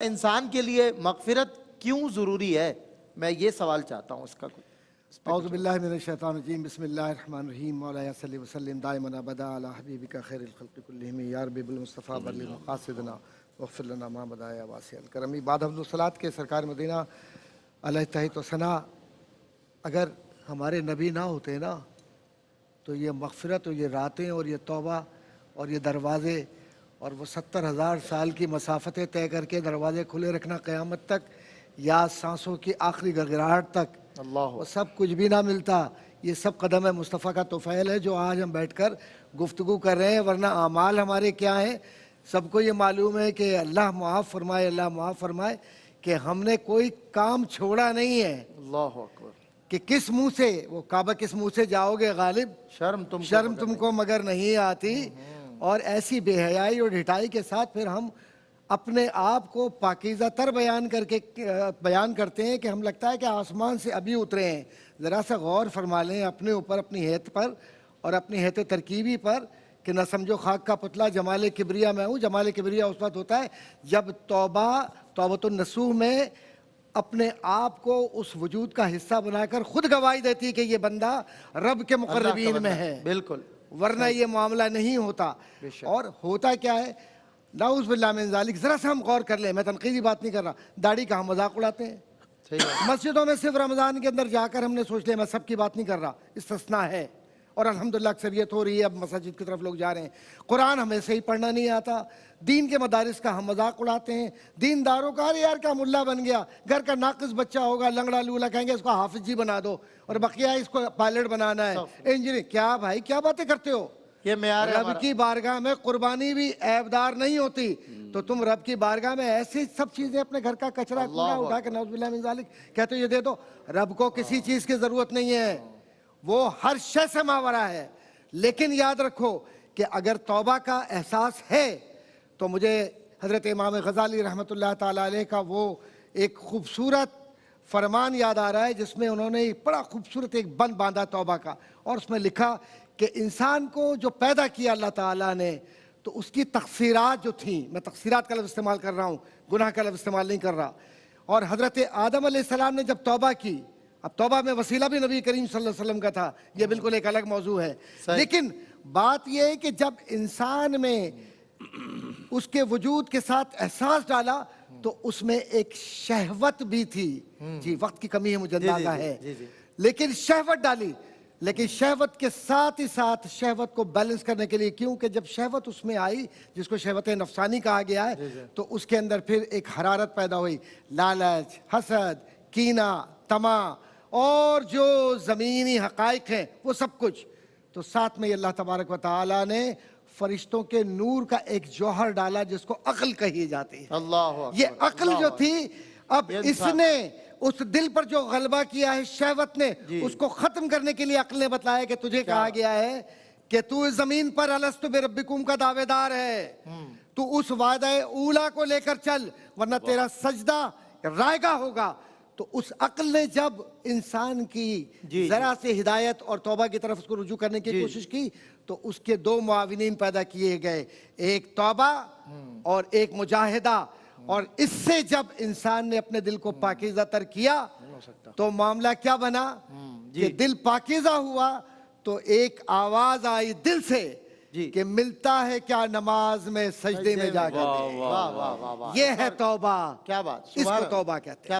इंसान के लिए मगफिरत क्यों ज़रूरी है? मैं ये सवाल चाहता हूँ इसका कुछ। औज़ुबिल्लाहि मिनश्शैतानिर्रजीम बिस्मिल्लाहिर्रहमानिर्रहीम मौला सल्लि व सल्लिम दाइमन अबदा अला हबीबिका खैरिल खल्क़ि कुल्लिहिम या रब्बी बिल मुस्तफ़ा बल्लिग़ मक़ासिदना वग़फ़िर लना मा बदा या वासिअल करमी। बाद अब्दुल सलात के सरकार मदीना अलैहि तहत व सना, अगर हमारे नबी ना होते ना तो ये मग़फ़िरत और ये रातें और ये तौबा और ये दरवाज़े और वो 70,000 साल की मसाफ़तें तय करके दरवाज़े खुले रखना क़यामत तक, या सांसों की आखिरी गड़गड़ाहट तक, वो सब कुछ भी ना मिलता। ये सब कदम है मुस्तफ़ा का तोफ़ैल है जो आज हम बैठकर गुफ्तगू कर रहे हैं, वरना आमाल हमारे क्या हैं सबको ये मालूम है कि अल्लाह मुआफ़ फरमाए, अल्लाह मुआफ़ फरमाए कि हमने कोई काम छोड़ा नहीं है। अल्लाह अकबर। कि किस मुंह से वो काबा किस मुंह से जाओगे गालिब, शर्म तुमको मगर नहीं आती। और ऐसी बेहयाई और ढिठाई के साथ फिर हम अपने आप को पाकीज़ा तर बयान करते हैं कि हम लगता है कि आसमान से अभी उतरे हैं। ज़रा सा गौर फरमा लें अपने ऊपर, अपनी हैत पर और अपनी हैत तरकीबी पर, कि न समझो खाक का पुतला जमाल किबरिया मैं हूँ। जमाल किबरिया उस वक्त होता है जब तौबतुन नसूह में अपने आप को उस वजूद का हिस्सा बनाकर खुद गवाही देती है कि ये बंदा रब के मुक़र्रबीन में है। बिल्कुल, वरना ये मामला नहीं होता। और होता क्या है, नाउज़ुबिल्लाह मिन ज़ालिक। ज़रा सा हम गौर कर लें, मैं तनक़ीदी बात नहीं कर रहा, दाढ़ी का हम मजाक उड़ाते हैं। मस्जिदों में सिर्फ रमज़ान के अंदर जाकर हमने सोच लिया, मैं सबकी बात नहीं कर रहा, इस्तिस्ना है और अल्हम्दुलिल्लाह अक्सरियत हो रही है, अब मस्जिद की तरफ लोग जा रहे हैं। कुरान हमें सही पढ़ना नहीं आता, दीन के मदारिस का हम मजाक उड़ाते हैं। दीनदारों का अरे यार क्या मुल्ला बन गया, घर का नाक़िस बच्चा होगा लंगड़ा लूला, कहेंगे इसको हाफिज जी बना दो और बकिया इसको पायलट बनाना है, इंजीनियर। क्या भाई क्या बातें करते हो? ये रब की बारगाह में कुर्बानी भी ऐबदार नहीं होती, तो तुम रब की बारगाह में ऐसी सब चीजें अपने घर का कचरा कूड़ा उठा के नाउज़ुबिल्लाह मिन ज़ालिक कहते हो ये दे दो। रब को किसी चीज की जरूरत नहीं है, वो हर शय से मावरा है। लेकिन याद रखो कि अगर तौबा का एहसास है तो मुझे हजरत इमाम गज़ाली रहमतुल्लाह ताला अलैह का वो एक खूबसूरत फरमान याद आ रहा है जिसमें उन्होंने बड़ा खूबसूरत एक बंद बांधा तौबा का, और उसमें लिखा कि इंसान को जो पैदा किया अल्लाह ताला ने, तो उसकी तक़सीरात जो थी, मैं तक़सीरात का लफ्ज़ इस्तेमाल कर रहा हूँ, गुनाह का लफ्ज़ इस्तेमाल नहीं कर रहा। और हज़रत आदम अलैहिस्सलाम ने जब तौबा की, अब तौबा में वसीला भी नबी करीम सल्लल्लाहु अलैहि वसल्लम का था, ये बिल्कुल एक अलग मौजू है। लेकिन बात यह है कि जब इंसान में उसके वजूद के साथ एहसास डाला तो उसमें एक शहवत भी थी। जी वक्त की कमी है, मुझे अंदाजा है, लेकिन शहवत डाली। लेकिन शहवत के साथ ही साथ शहवत को बैलेंस करने के लिए, क्योंकि जब शहवत उसमें आई जिसको शहवत नफसानी कहा गया है, तो उसके अंदर फिर एक हरारत पैदा हुई, लालच, हसद, कीना, तमा और जो ज़मीनी हक़ाइक़ हैं वो सब कुछ। तो साथ में अल्लाह तबारक व तआला ने फरिश्तों के नूर का एक जौहर डाला जिसको अक्ल कही जाती है। अल्लाह, ये अक्ल जो थी, अब इसने उस दिल पर जो गलबा किया है शहवत ने, उसको खत्म करने के लिए अक्ल ने बताया कि तुझे कहा गया है कि तू इस जमीन पर अलस्तु बिरब्बिकुम का दावेदार है, तू उस वादा ऊला को लेकर चल वरना तेरा सजदा रायगा होगा। तो उस अक्ल ने जब इंसान की जरा से हिदायत और तौबा की तरफ उसको रुजू करने की कोशिश की, तो उसके दो मुआविनीन पैदा किए गए, एक तौबा और एक मुजाहिदा। और इससे जब इंसान ने अपने दिल को पाकीज़ा तर किया तो मामला क्या बना कि दिल पाकीज़ा हुआ, तो एक आवाज आई दिल से कि मिलता है क्या नमाज में सजदे में जाकर। ये है तौबा। क्या बात, इसको तौबा कहते हैं।